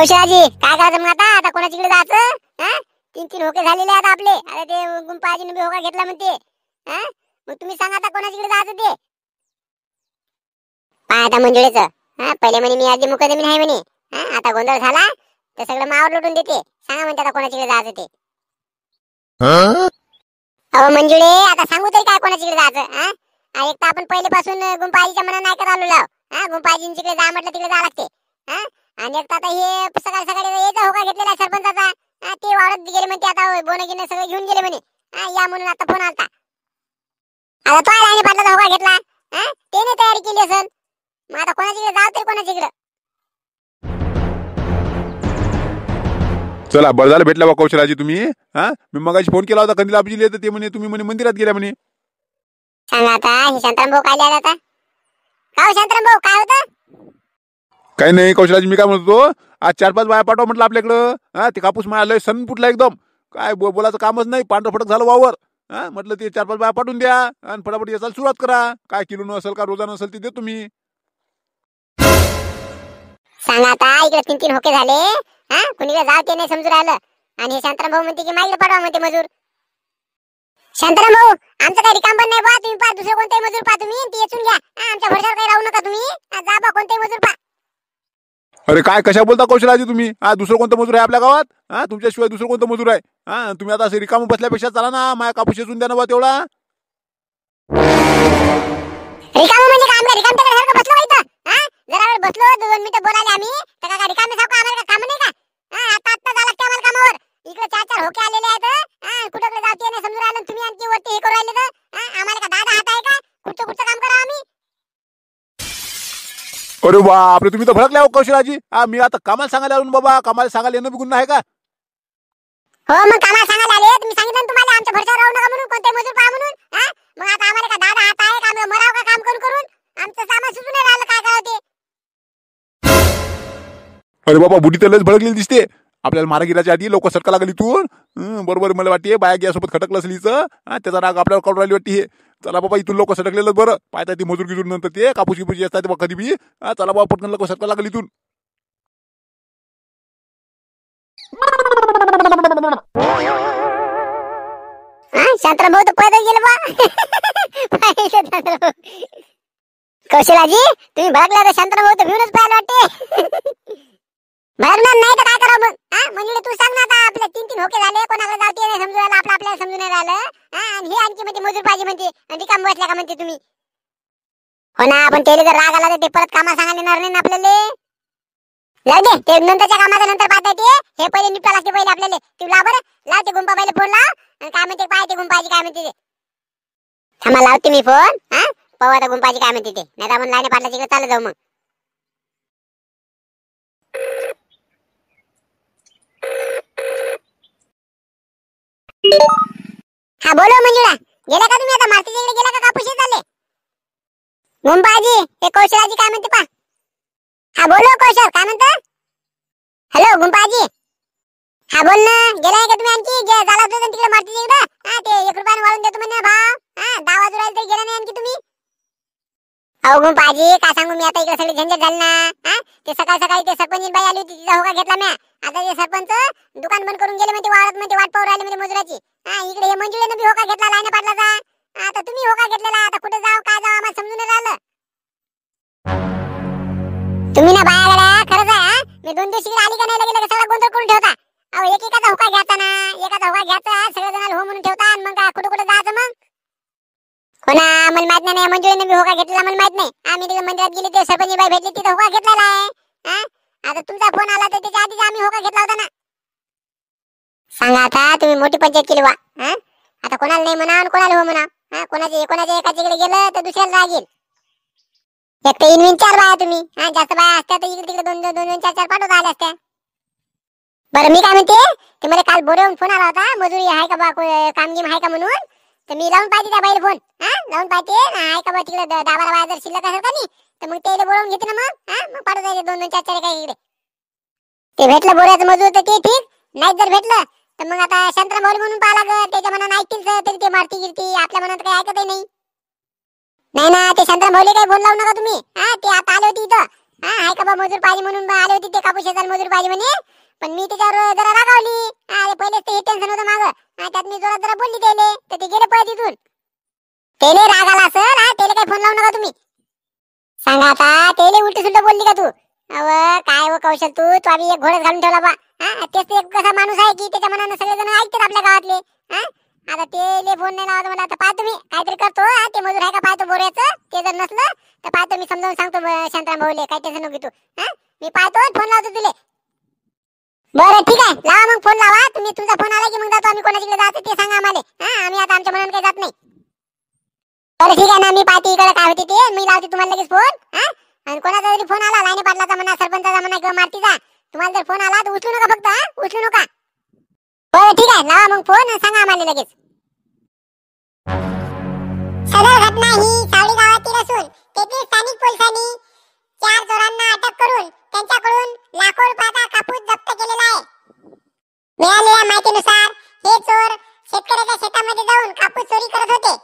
कौशलाजी काय करायचं मग आता कोणाच्याकडे जायचं? हा, 3 होके झालेले आहेत आपले. आता ते गुंपाजीने बी होका घेतला म्हणते. हा, मग तुम्ही सांगा आता कोणाच्याकडे जायचं ते. पाय आता मंजुळेचं. हा, पहिले म्हणे मी आधी मुकदमी नाही म्हणे. हा, आता गोंधळ झाला तर सगळं मावर लुटून देते. सांगा म्हणते आता कोणाच्याकडे जायचं ते. अहो मंजुळे, आता सांगू तरी काय कोणाच्याकडे जायचं? हा, एक तर आपण पहिलेपासून गुंपाजीच्या मनात नाही करत आलेलो. हा, गुंपाजींच्याकडे जा म्हटलं तिकडे जा लागते. हा, आणि एक तर आता हे सकाळी सकाळी यायचा होका घेतलेला सरपंचाचा. हा, ते वावरत गेले म्हणते आता बोन गिन सगळे घेऊन गेले म्हणे. हा, या म्हणून आता फोन आलता. आता तो राणे पाटलाचा होका घेतला. हा, त्याने तयारी केली असेल. मग आता कोणाच्याकडे जाव तरी कोणाच्याकडे. चला बरं झालं भेटला बा कौशलाजी तुम्ही. हा, मी मगाशी फोन केला होता कंदील आबजीले, तर ते म्हणे तुम्ही म्हणे मंदिरात गेल्या म्हणे. सांगा आता हे शांताराम भाऊ काय आता. का शांताराम भाऊ काय होतं? काही नाही कौशलाजी, मी काय म्हणतो, आज 4-5 बाया पाठवा म्हटलं आपल्याकडं. हा, ते कापूस मारलंय सण फुटला एकदम. काय बोलायचं कामच नाही, पांढरं फटक झालं वावर. हा, म्हटलं ते 4-5 बाया पाठवून द्या आणि फटाफट याचाल सुरुवात करा. काय किलो नसेल का रोजा नसेल ते देतो तुम्ही. सांगा आता इकडे 3 होके झाले. हा, कुणीकडे जाव ते नाही समजून राहिलं. आणि हे शांताराम भाऊ म्हणते की माईकडे पाठवा म्हणते मजूर. शांताराम भाऊ, आमचं काही रिकाम पण नाही बा. तुम्ही पा दुसरे कोणतेही मजूर पा तुम्ही, ती येचून घ्या. आमच्या भरशावर काही राहू नका तुम्ही. जा बा कोणतेही मजूर पा. अरे काय कशा बोलता कौशलाजी तुम्ही? हा, दुसरं कोणतं मजूर आहे आपल्या गावात? हा, तुमच्याशिवाय दुसरं कोणतं मजूर आहे? हा, तुम्ही आता असे रिकाम बसल्यापेक्षा चला ना, माझ्या कापूस येचून द्या ना बा तेवढा. रिकाम म्हणजे काय? आम्ही रिकाम सारखं बसलो का इथं? हा, जरा वेळ बसलो 2 मिनिटं बोलायला आम्ही. तर का रिकामे सारखं आम्हाला काम नाही का? हा, आता झालं त्या मला कामावर. इकडे 4 होके आलेले आहेत. हा, कुठकडे जाते नाही समजून राहिलं. तुम्ही आणखी वरती हे करू राहिले तर. हा, आम्हाला का दादा हात आहे का? कुठचं काम करा आम्ही. अरे बापरे, तुम्ही तर भडकल्या हो कौशलाजी. हा, मी आता कामाला सांगायला आलो बाबा. कामाला सांगायला येणं बिगुन आहे का? हो, मग कामाला सांगायला आले. तुम्ही सांगितलं तुम्हाला आमच्या भरशावर राहू नका म्हणून, कोणते मजूर पहा म्हणून. हा, मग आता आम्हाला का दादा हात आहे का? आम्ही मराव का काम करून? आमचं सामान सुचून नाही राहिलं काय करावं ते. अरे बाबा, बुडी तर लस भडकलेली दिसते. आपल्याला मारागिराच्या आधी लोक सटका लागली इथून. बरोबर मला वाटते बाया गॅसोबत खटकलं असेल हिचं. हा, त्याचा राग आपल्यावर काढून राहिली वाटते. हे चला बाबा, इथून लोक सटकलेलं बरं. पाहता ती मजूर गिजूर नंतर ते कापूस गिपूस असतात बा कधी बी. हा, चला बाबा पटकन लोक सटका लागली इथून. शांताराम भाऊ तर पैदल गेले बा. कौशलाजी, तुम्ही भडकला तर शांताराम भाऊ तर भिवूनच पाहायला वाटते. भरणार नाही तर काय करावं मग? हा, म्हणजे तू सांग ना आता. आपले 3 होके झाले. कोणाकडे जावते नाही समजून राहिलं. आपल्याला समजून नाही राहिलं. हा, आणि हे आणखी म्हणते मजूर पाहिजे म्हणते. आणि काम बसल्या का म्हणते तुम्ही. हो ना, पण त्याला जर राग आला तर ते परत कामा सांगायला येणार नाही ना आपल्याला. जाऊ दे, ते नंतरच्या कामाचा नंतर पाहता येते. हे पहिले निपटा लागते पहिले आपल्याला. तू लाव बरं, लाव ते गुंपा पहिले फोन लाव. आणि काय म्हणते पाय ते गुंपाजी काय म्हणते ते. थांबा लावते मी फोन. हा, पाहू आता गुंपाजी काय म्हणते ते. नाही तर आपण लाईने पाटलाच्या इकडे चालत जाऊ मग. हा, बोलो मंजुळा. गेला का तुम्ही आता मार्केटच्या इकडे गेला का कापूस चालले? गुंपाजी, हे कौशलाजी काय म्हणते पा. हा, बोलो कौशल काय म्हणता? हॅलो गुंपाजी. हा, बोल ना. गेलाय का तुम्ही आणखी? झाला होता तिकडे मार्केटच्या इकडे. हा, ते 1 रुपयाने वाढून देतो म्हणे भाव. हा, 10 वाजून राहिले तरी गेला नाही आणखी तुम्ही. अहो गुंपाजी, काय सांगू मी आता. इकडे सगळी झंझट झाली ना. हा, ते सकाळी सकाळी ते सरपंच बाई आली होती, तिचा होका घेतला म्या. आता ते सरपंच दुकान बंद करून गेले म्हणते वावरात. म्हणते वाट पाहू राहिले म्हणते मजुराची. हा, इकडे हे मंजुळेनं बी होका घेतला लाईन पाटलाचा. आता तुम्ही होका घेतलेला. आता कुठे जाव काय जाव आम्हाला समजून नाही राहिलं. तुम्ही ना बाया गड्या खरंच आहे. मी 2 दिवस इकडे आली का नाही लगे सगळा गोंधळ करून ठेवता. अहो एकेकाचा होका घ्यायचा ना. एकाचा होका घ्यायचा, सगळे जण हो म्हणून ठेवता. आणि मग कुठे कुठे जायचं मग? हो ना, मला माहित नाही. मंजुळेनं बी होका घेतलेला मला माहित नाही. आम्ही तिकडे मंदिरात गेली ते सरपंच बाई भेटली, तिथं होका घेतलेला आहे. हा, आता तुमचा फोन आला तर त्याच्या आधीच आम्ही होका घेतला होता ना. सांगा आता, तुम्ही मोठी पंचायत केली वा. हा, आता कोणाला नाही म्हणा आणि कोणाला हो म्हणा. हा, कोणाच्या एकाच्याकडे गेलं तर दुसऱ्याला रागेल. एक तर इनविन 4 बाया तुम्ही. हा, जास्त बाया असत्या तर इकडे तिकडे 2-2 4-4 पाठवता आल्या असत्या. बरं मी काय म्हणते, ते मला काल बोरेवून फोन आला होता. मजुरी आहे का बा, कामगिम आहे का म्हणून. तर मी लावून पाहिजे त्या बाईला फोन. हा, लावून पाहते आहे का बा तिकडे 10-12 बाया जर शिल्लक असेल का नाही तर मग त्याला बोलावून घेते ना मग. हा, मग पाठवता येते 2-2 4-4 काय इकडे. ते भेटलं बोऱ्याचं मजूर तर ते ठीक. नाही जर भेटलं तर मग आता शांताराम भाऊ म्हणून पाहा लागत. त्याच्या मनात ऐकतील तरी ते मारती गिरती. आपल्या मनात काही ऐकतही नाही. नाही ना, ते शांताराम भाऊले काही फोन लावू नका तुम्ही. हा, ते आता आले होते इथं. हा आहे का बा मजूर पाहिजे म्हणून आले होते ते कापूस शेताला मजूर पाहिजे म्हणे. पण मी त्याच्यावर जरा रागावली. अरे पहिलेच ते टेन्शन होतं मागं. त्यात मी जोरात जरा बोलली त्याले तर ते गेले पळत इथून. तेले राग आला असेल. तेले काही फोन लावू नका तुम्ही. सांगा आता तेले उलट सुलट बोलली का तू? अव काय व कौशल तू आम्ही एक घोडच घालून ठेवला बा. तेच एक कसा माणूस आहे की त्याच्या मनानं सगळेजण ऐकतात आपल्या गावातले. आता तेले फोन नाही लावत मला. आता पाहतो मी काहीतरी करतो. ते मजूर आहे का पाहतो बोऱ्याचं. ते जर नसलं तर पाहतो मी समजावून सांगतो शांताराम भाऊले. काही टेन्शन नको तू. मी पाहतो फोन लावतो तुले. बरं ठीक आहे लावा मग फोन लावा तुम्ही. तुमचा फोन आला की मग जातो आम्ही. कोणाकडे जायचं ते सांगा आम्हाला. आम्ही आता आमच्या मनानं काही जात नाही. बरं ठीक आहे ना मी पाहते इकडे काय होते ते. मी लावते तुम्हाला लगेच फोन. आणि कोणाचा जरी फोन आला लाईनी पाटलाचा म्हणा सरपंचाचा म्हणा किंवा मारतीचा तुम्हाला जर फोन आला तर उचलू नका फक्त. उचलू नका. बरं ठीक आहे लावा मग फोन सांगा आम्हाला लगेच. सदर घटना ही सावळी गावातील असून तेथील स्थानिक पोलिसांनी 4 चोरांना अटक करून त्यांच्याकडून लाखो रुपयाचा कापूस जप्त केलेला आहे. मिळालेल्या माहितीनुसार हे चोर शेतकऱ्याच्या शेतामध्ये जाऊन कापूस चोरी करत होते.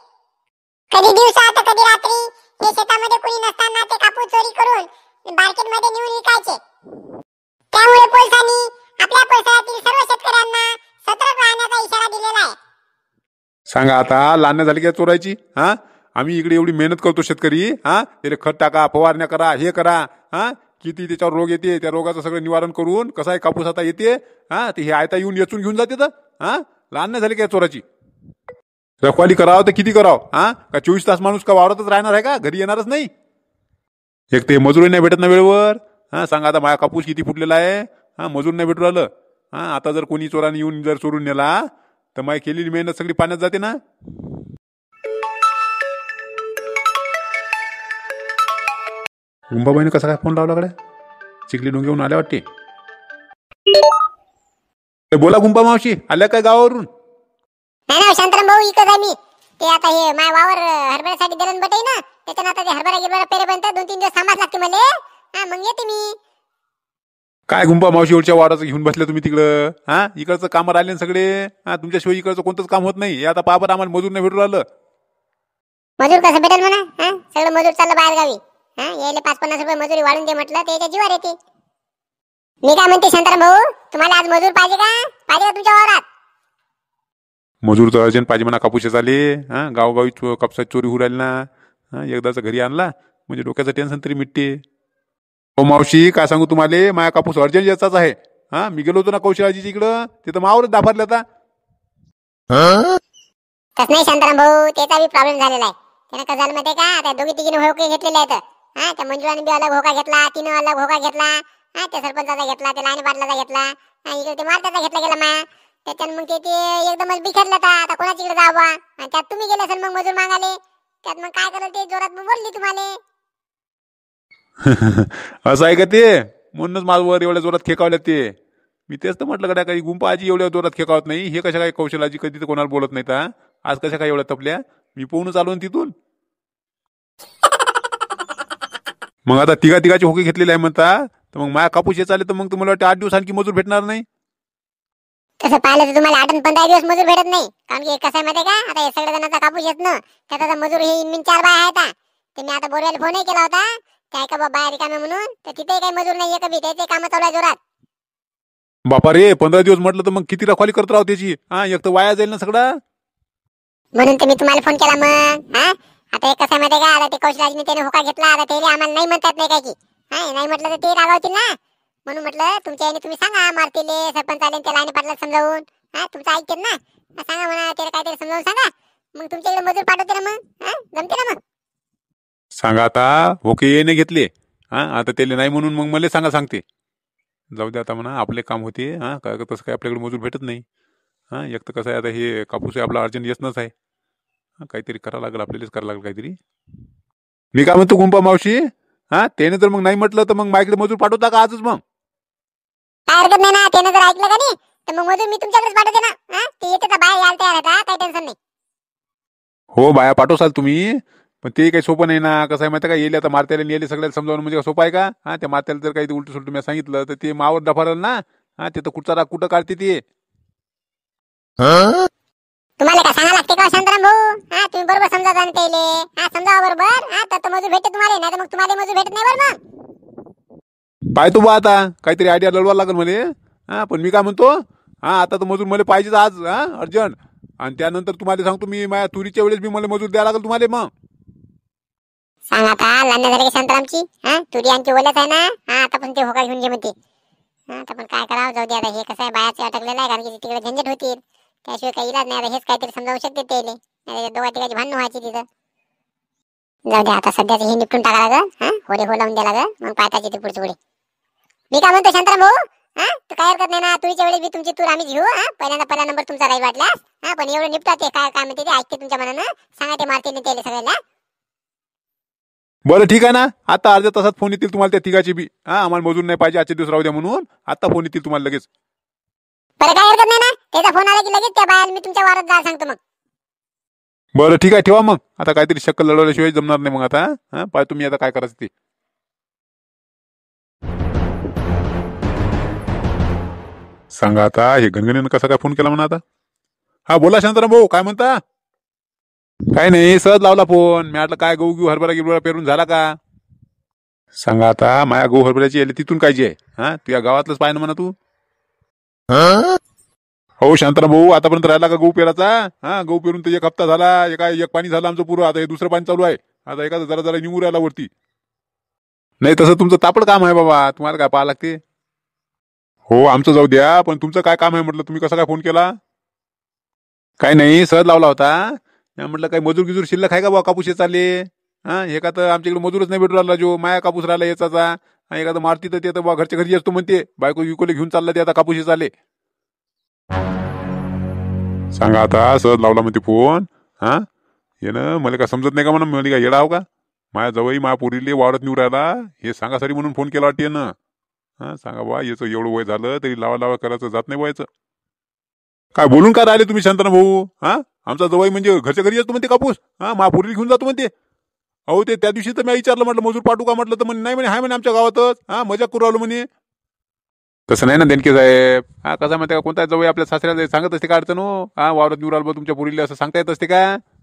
कधी दिवसा तर कधी रात्री हे शेतामध्ये कोणी नसताना ते कापूस चोरी करून मार्केटमध्ये नेऊन विकायचे. त्यामुळे पोलिसांनी आपल्या परिसरातील सर्व शेतकऱ्यांना सतर्क राहण्याचा इशारा दिलेला आहे. सांगा आता लान्न झाली काय चोरायची? आम्ही इकडे एवढी मेहनत करतो शेतकरी. त्याला खत टाका फवारण्या करा हे करा. किती त्याच्यावर रोग येते त्या रोगाचं सगळं निवारण करून कसा आहे कापूस आता येते. ते हे आयता येऊन येचून घेऊन जाते तर लान्न झाली काय चोराची? रखवाली करावं तर किती करावं? का 24 तास माणूस का वावरातच राहणार आहे का? घरी येणारच नाही. एक ते मजुरी नाही भेटत ना वेळेवर. सांगा आता माझा कापूस किती फुटलेला आहे. मजूर नाही भेटू राहिलं. आता जर कोणी चोराने येऊन जर चोरून नेला तर माझी केलेली मेहनत सगळी पाण्यात जाते ना. गुंबाबाईने कसा काय फोन लावला कडे? चिखली डोंगेहून आल्या वाटते. बोला गुंबा मावशी आल्या काय गावावरून? नाही ना शांताराम भाऊ इकडे आहे मी. ते आता हे माय वावर हरभऱ्यासाठी दलन बटाई ना त्याच्यानं आता ते हरभरा गिरभरा पेरेपर्यंत 2-3 दिवस थांबाच लागते मला. मग येते मी. काय गुंबा मावशी एवढच्या वावराचं घेऊन बसले तुम्ही तिकडं? इकडचं काम राहिले सगळे. तुमच्याशिवाय इकडचं कोणतंच काम होत नाही. आता पाबर आम्हाला मजूर नाही भेटू राहिलं. मजूर कसं भेटेल म्हणा? सगळं मजूर चाललं बाहेर गावी. यायला 5-50 रुपये मजुरी वाढून दे म्हटलं तर याच्या जीवावर येते. मी काय म्हणते शांताराम भाऊ तुम्हाला आज मजूर पाहिजे का तुमच्या वावरात? मजूर तर अर्जंट पाहिजे म्हणा. कापूस चाले गावगावी कापसाची चोरी होऊ राहिली ना. एकदाच घरी आणला म्हणजे डोक्याचं टेन्शन तरी मिटते. हो मावशी काय सांगू तुम्हाला माझा कापूस अर्जंट याचाच आहे. मी गेलो होतो ना कौशलाजीच्या इकडं तिथं मावरच दाफरले आता. तस नाही शांताराम भाऊ त्याचा बी प्रॉब्लेम झालेला आहे. त्यानं कसं झालं माहिती का आता 2-3 होके घेतलेले आहेत. त्या मंजुळाने बी अलग होका घेतला. तिनं अलग होका घेतला. त्या सरपंचाचा घेतला. त्या लाईन पाटलाचा घेतला. इकडे ते मारताचा घेतला गेला माया. त्याच्यानं मग ते एकदमच बिखरलं. आता कोणाच्या इकडे जावं बा. आणि त्यात तुम्ही गेले असेल मग मजूर मागाले. त्यात मग काय करत ते जोरात बोलली तुम्हाला. असं आहे का ते? म्हणूनच माझ्यावर एवढ्या जोरात खेकावल्या ते. मी तेच तर म्हटलं का काही गुंपा आजी एवढ्या जोरात खेकावत नाही. हे कशा काय कौशलाजी कधी तर कोणाला बोलत नाहीत. आज कशा काय एवढ्या तपल्या? मी पोहूनच आलो तिथून. मग आता तिघाची होके घेतलेली आहे म्हणता तर मग माझ्या कापूस चाले तर मग तुम्हाला वाटतं 8 दिवस आणखी मजूर भेटणार नाही. तसं पाहिलं तर तुम्हाला 8-15 दिवस मजूर भेटत नाही. कारण की कसं आहे माहिती का आता हे सगळ्या जणांचा कापूस येत ना त्याचा मजूर हे इनमिन 4 बाय आहेत. ते मी आता बोरवेला फोनही केला होता. काय का बाबा रिकामे म्हणून तर तिथे काही मजूर नाही कधी. त्याचे काम चालू आहे जोरात. बापा रे 15 दिवस म्हटलं तर मग किती रखवाली करत राहू त्याची. एक तर वाया जाईल ना सगळं. म्हणून तर मी तुम्हाला फोन केला मग. आता एक कसं माहिती का आता ते कौशलाजीने त्याने होका घेतला. आता ते आम्हाला नाही म्हणतात नाही काय की नाही म्हटलं तर ते रागावतील ना. म्हणून म्हटलं तुमच्या याने तुम्ही सांगा मारतीले सरपंच आले त्याला आणि पाटला समजावून तुमचं ऐकतील ना. सांगा म्हणा त्याला काहीतरी समजावून सांगा. मग तुमच्याकडे मजूर पाठवते ना मग जमते ना मग. सांगा आता होके येणे घेतले. आता त्याला नाही म्हणून मग मला सांगते. जाऊ दे आता म्हणा आपले काम होते. काय तसं काय आपल्याकडे मजूर भेटत नाही. एक तर कसं आहे आता हे कापूस आपला अर्जंट येतच आहे. काहीतरी करावं लागेल आपल्यालाच करावं लागेल काहीतरी. मी काय म्हणतो गुंपा मावशी त्याने जर मग नाही म्हटलं तर मग माझ्याकडे मजूर पाठवता का आजच? मग काय हरकत नाही ना. त्याने जर ऐकलं का नाही तर मग मजूर मी तुमच्याकडेच पाठवते ना. ते येते तर बाहेर यायला तयार आहे. काही टेन्शन नाही. हो बाया पाठवसाल तुम्ही. पण ते काही सोपं नाही ना. कसं आहे माहिती का येईल आता मारत्याला नेले सगळ्याला समजावून म्हणजे सोपं आहे का? त्या मारत्याला जर काही उलट सुलट मी सांगितलं तर ते मावर दफारल ना. ते तर कुठचा राग कुठं काढते ते. तुम्हाला काय सांगा लागते का शांताराम भाऊ? तुम्ही बरोबर समजा जाणते. समजावा बरोबर. तर मजूर भेटते तुम्हाला नाही तर मग तुम्हाला मजूर भेटत नाही बरं मग. पाहतो बा आता काहीतरी आयडिया लढवा लागेल म्हणे. हा पण मी काय म्हणतो, हा आता तर मजूर मला पाहिजेच आज, हा अर्जंट. आणि त्यानंतर तुम्हाला सांगतो मी, माझ्या तुरीच्या वेळेस मी मला मजूर द्यायला लागेल तुम्हाला. मग सांग आता लग्न झाले की शांतारामची, हा तुरी आमची ओलच आहे ना. हा आता पण ते होकार घेऊन घे म्हणते. हा आता पण काय करावं, जाऊ दे आता. हे कसं आहे, बायाचे अटकलेलं आहे, कारण की तिकडे झंझट होतील, त्याशिवाय काही इलाज नाही. आता हेच काहीतरी समजावू शकते त्याले, दोघा तिघाची भांडणं व्हायची तिथं. जाऊ दे आता, सध्याच हे निपटून टाका लागल. हा होडे हो लावून द्या लागल, मग पाहताची ते पुढचे पुढे. मी काय म्हणतो शांताराम भाऊ, हा तू काय हरकत नाही ना, तुरीच्या वेळेस बी तुमची तूर आम्ही घेऊ. हा पहिला नंबर तुमचा राहील वाटल्यास. हा पण एवढं निपटा ते, काय काय म्हणते ते ऐकते तुमच्या मनानं. सांगा ते मारते त्याला सगळ्याला. बरं ठीक आहे ना, आता अर्ध्या तासात फोन येतील तुम्हाला त्या तिघाची बी. हा आम्हाला मजूर नाही पाहिजे आजचे दिवस राहू द्या म्हणून. आता फोन येतील तुम्हाला लगेच. बरं काय हरकत नाही ना, त्याचा फोन आला की लगेच त्या बायाला मी तुमच्या वावरात जायला सांगतो. मग बरं ठीक आहे, ठेवा मग. आता काहीतरी शक्कल लढवल्याशिवाय जमणार नाही मग आता. हा पाय तुम्ही आता काय करायचं ते. सांगा आता, हे गणगणीनं कसा काय फोन केला म्हणा आता. हा बोला शांताराम भाऊ, काय म्हणता. काय नाही, सहज लावला फोन. मी म्हटलं काय गहू घेऊ, हरभरा गिरभरा पेरून झाला का. सांगा आता, माया गहू हरभऱ्याची यायला तिथून कायची आहे. हा तुझ्या गावातलंच पाय ना म्हणा तू. हो शांताराम भाऊ, आतापर्यंत राहिला का गहू पेराचा. हा गहू पेरून तर एक हप्ता झाला, एक पाणी झालं आमचं पुरं. आता हे दुसरं पाणी चालू आहे. आता एखादं जरा जरा निघू राहिला वरती. नाही तसं तुमचं तापड काम आहे बाबा, तुम्हाला काय पाहा लागते. हो आमचं जाऊ द्या, पण तुमचं काय काम आहे म्हटलं, तुम्ही कसा काय फोन केला. काय नाही, सहज लावला होता. म्हटलं काही मजूर गिजूर शिल्लक आहे का बा कापूस चालले. हा हे का तर आमच्याकडे मजूरच नाही भेटू राहिला, जो माया कापूस राहिला याचा. एखादं मारती तर ते तर घरच्या घरी असतो म्हणते, बायको विकोले घेऊन चालला ते आता कापूस चालले. सांगा आता, सहज लावला म्हणते फोन. हा ये ना, मला काय समजत नाही का म्हणा, मला काय येडा हो का. माया जवळ माया पोरीले वावरत निवड राहिला, हे सांगासाठी म्हणून फोन केला वाटते ना. हा सांगा बा, याचं एवढं वय झालं तरी लावा लावा करायचं जात नाही व्हायचं. काय बोलून काय राहिले तुम्ही शांताराम भाऊ. हा आमचा जवळ म्हणजे घरच्या घरी असतो म्हणते कापूस. हा महापुरीला घेऊन जातो म्हणते. अहो ते त्या दिवशी तर मी विचारलं, म्हटलं मजूर पाठवू का म्हटलं, तर म्हणे नाही म्हणे, हाय म्हणे आमच्या गावातच. हा मजा करू राहिलो म्हणे. तसं नाही ना देणके साहेब. हा कसा माहिती का, कोणता जवळ आपल्या सासऱ्याला सांगत असते का अडचण हो. हा वावरात निवड राहिलो तुमच्या पुरीला असं सांगता येत असते का.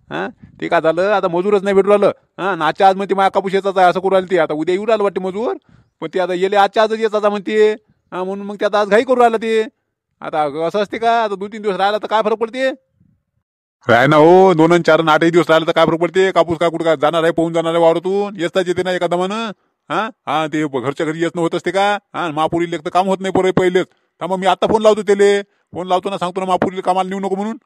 हा ते काय झालं, आता मजूरच नाही भेटू राहिलं. हा आजच्या आज म्हणते माझ्या कापूस येतात आहे असं करू राहिली. ते आता उद्या येऊ राहिलं वाटते मजूर, पण ते आता येले आजच्या आजच येतात म्हणते. हा म्हणून मग ते आता आज घाई करू राहिलं ते. आता असं असते का, आता 2-3 दिवस राहिला तर काय फरक पडते. राय ना हो, 2 आणि 4 आणि 8 दिवस राहिला तर काय फरक पडते. कापूस काय कुठं काय जाणार आहे, पाहून जाणार आहे वावरातून. येताच येते ना एका दमानं. हा हा ते घरच्या घरी येत होत असते का. हा महापुरीला तर काम होत नाही बरं पहिलेच. मग मी आता फोन लावतो त्याले, फोन लावतो ना, सांगतो ना महापुरीला कामाला नेऊ नको म्हणून.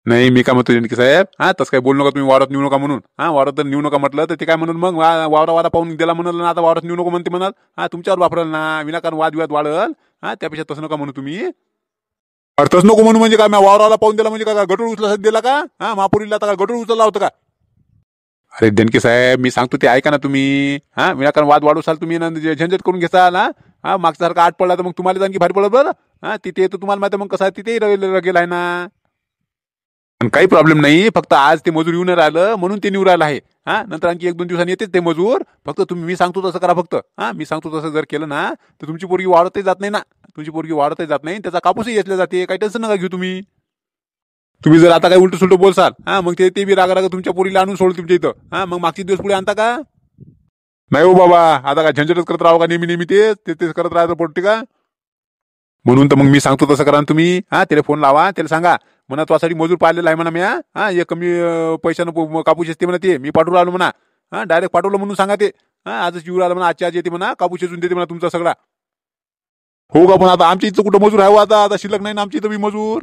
नाही मी काय म्हणतो जनकी साहेब, हा तसं काय बोलू नका तुम्ही, वावरात नेऊ नका म्हणून. हा वावरात नेऊ नका म्हटलं तर ते काय म्हणून मग वावरा पाहून दिला म्हणाल ना, आता वावरात नेऊ नको म्हणते म्हणाल. हा तुमच्यावर वापराल ना, विनाकारण वादविवाद वाढल. हा त्यापेक्षा तसं नका म्हणू तुम्ही. अर्थच नको म्हणून म्हणजे काय, वावराला पाहून दिला म्हणजे काय गटर उचला दिला का. हा महापुरीला आता गटर उचलला होतं का. अरे देणके साहेब, मी सांगतो ते ऐका ना तुम्ही. हा विनाकारण वाद वाढवसाल तुम्ही, झंझट करून घेसाल. हा मागच्यासारखा आठ पडला तर मग तुम्हाला आणखी भारी पडलं बरं. हा तिथे येतो तुम्हाला माहिती मग कसं आहे, तिथे गेला आहे ना. पण काही प्रॉब्लेम नाही, फक्त आज ते मजूर येऊन राहिलं म्हणून ते निवड राहिलं आहे. हा नंतर आणखी 1-2 दिवसांनी येतेच ते मजूर. फक्त तुम्ही मी सांगतो तसं करा फक्त. हा मी सांगतो तसं जर केलं ना, तर तुमची पोरगी वाढतही जात नाही ना. तुमची पोरगी वाढतही जात नाही, त्याचा कापूसही घेतला जाते. काही टेन्शन नका घेऊ तुम्ही. तुम्ही जर आता काही उलट सुलट बोलसाल, हा मग ते बी रागा तुमच्या पोरीला आणून सोडलं तुमच्या इथं. हा मग मागचे दिवस पुढे आणता का. नाही हो बाबा, आता काय झंझटच करत राहू का नेहमी नेहमी तेच करत राहायचं पडते का. म्हणून तर मग मी सांगतो तसं करा तुम्ही. हा त्याला फोन लावा, त्याला सांगा म्हणा तुझ्यासाठी मजूर पाहिलेला आहे म्हणा मी. हा हे कमी पैशानं कापूस असते म्हणा, ते मी पाठवून राहिलो म्हणा. हा डायरेक्ट पाठवलं म्हणून सांगा ते. हा आजच येऊ राहिलं म्हणा, आजच्या आज येते म्हणा, कापूस येऊन देते म्हणा तुमचा सगळा. हो का, पण आता आमच्या इथं कुठं मजूर आहे हो, आता शिल्लक नाही ना आमची इथं बी मजूर.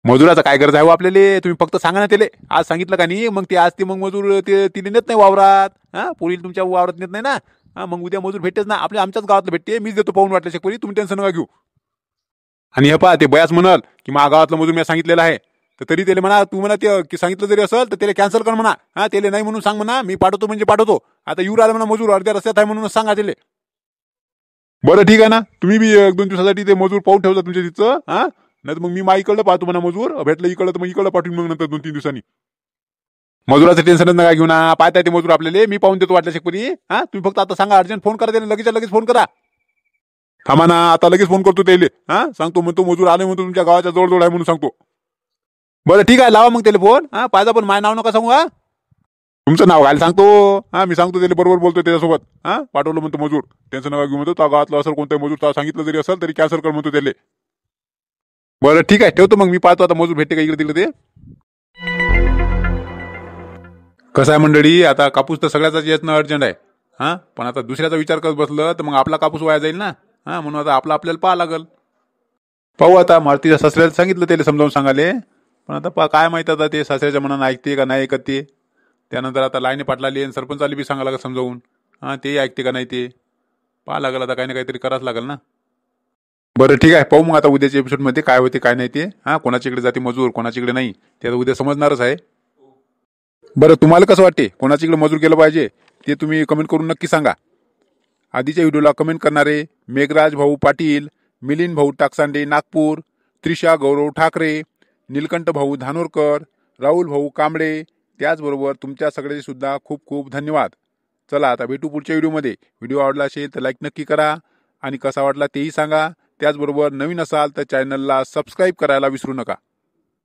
मजुराचा काय गरज आहे हो आपल्याला, तुम्ही फक्त सांगा ना त्याला. आज सांगितलं का नाही, मग ते आज ते मग मजूर ते तिने नेत नाही वावरात. हा पुढील तुमच्या वावरात नेत नाही ना. हा मग उद्या मजूर भेटतेच ना, आपल्या आमच्याच गावातलं भेटते. मीच देतो पाहून वाटलं शेकपरी, तुम्ही टेन्शन नका घेऊ. आणि हे पहा ते बयाच म्हणाल की माझ्या गावातलं मजूर मी सांगितलेलं आहे, तर तरी त्याला म्हणा, तू म्हणा ते सांगितलं जरी असेल तर त्याला कॅन्सल कर म्हणा. हा त्याला नाही म्हणून सांग म्हणा, मी पाठवतो म्हणजे पाठवतो. आता येऊ राहिला म्हणा मजूर, अर्ध्या रस्त्यात आहे म्हणून सांगा त्याला. बरं ठीक आहे ना, तुम्ही बी 1-2 दिवसासाठी ते मजूर पाहून ठेवता तुमच्या तिथं. हा नाही तर मग मी इकडलं पाहतो म्हणा, मजूर भेटलं इकडलं तर मग इकडलं पाठवून मग नंतर 2-3 दिवसांनी. मजुराचं टेन्शनच नका घेऊ ना, पाहताय ते मजूर आपल्याला, मी पाहून देतो वाटल्या शेकपरी. हा तुम्ही फक्त आता सांगा, अर्जंट फोन करा त्याला, लगेच फोन करा. थांबा ना, आता लगेच फोन करतो त्याला. हा सांगतो म्हणतो मजूर आले म्हणतो तुमच्या गावाच्या जवळ आहे म्हणून सांगतो. बरं ठीक आहे, लावा मग त्याला फोन. हा पाहिजे पण माझं नाव नका सांगू. हा तुमचं नाव घायला सांगतो. हा मी सांगतो त्याला, बरोबर बोलतो त्याच्यासोबत. हा पाठवलं म्हणतो मजूर, त्यांचं नाव घेऊन म्हणतो त्या गावातलं असेल कोणत्याही मजूर, तर सांगितलं जरी असेल तरी कॅन्सल कर म्हणतो त्याला. बरं ठीक आहे, ठेवतो मग. मी पाहतो आता मजूर भेटते का इकडे तिकडे ते. कसं आहे मंडळी, आता कापूस तर सगळ्याचाच येणं अर्जंट आहे. हा पण आता दुसऱ्याचा विचार करत बसलं तर मग आपला कापूस वाया जाईल ना. हा म्हणून आता आपल्याला पाहा लागल. पाहू आता, मारुतीच्या सासऱ्याला सांगितलं त्याला समजावून सांगाले, पण आता काय माहित आता ते सासऱ्याच्या मनानं ऐकते का नाही ऐकत ते. त्यानंतर आता लाईने पाटलाली आणि सरपंचाली बी सांगा लागल समजावून. हा ते ऐकते का नाही ते पाहा लागल. आता काही ना काहीतरी करावंच लागल ना. बरं ठीक आहे, पाहू मग आता उद्याच्या एपिसोडमध्ये काय होते काय नाही ते. हा कोणाच्याकडे जाते मजूर कोणाच्याकडे नाही ते आता उद्या समजणारच आहे. बरं तुम्हाला कसं वाटते, कोणाच्याकडे मजूर केलं पाहिजे ते तुम्ही कमेंट करून नक्की सांगा. आधीच्या व्हिडिओला कमेंट करणारे मेघराज भाऊ पाटील, मिलिंद भाऊ टाकसांडे नागपूर, त्रिशा गौरव ठाकरे, नीलकंठ भाऊ धानोरकर, राहुल भाऊ कांबळे, त्याचबरोबर तुमच्या सगळ्याचे सुद्धा खूप खूप धन्यवाद. चला आता भेटू पुढच्या व्हिडिओमध्ये. व्हिडिओ आवडला असेल तर लाईक नक्की करा आणि कसा वाटला तेही सांगा. त्याचबरोबर नवीन असाल तर चॅनलला सबस्क्राईब करायला विसरू नका.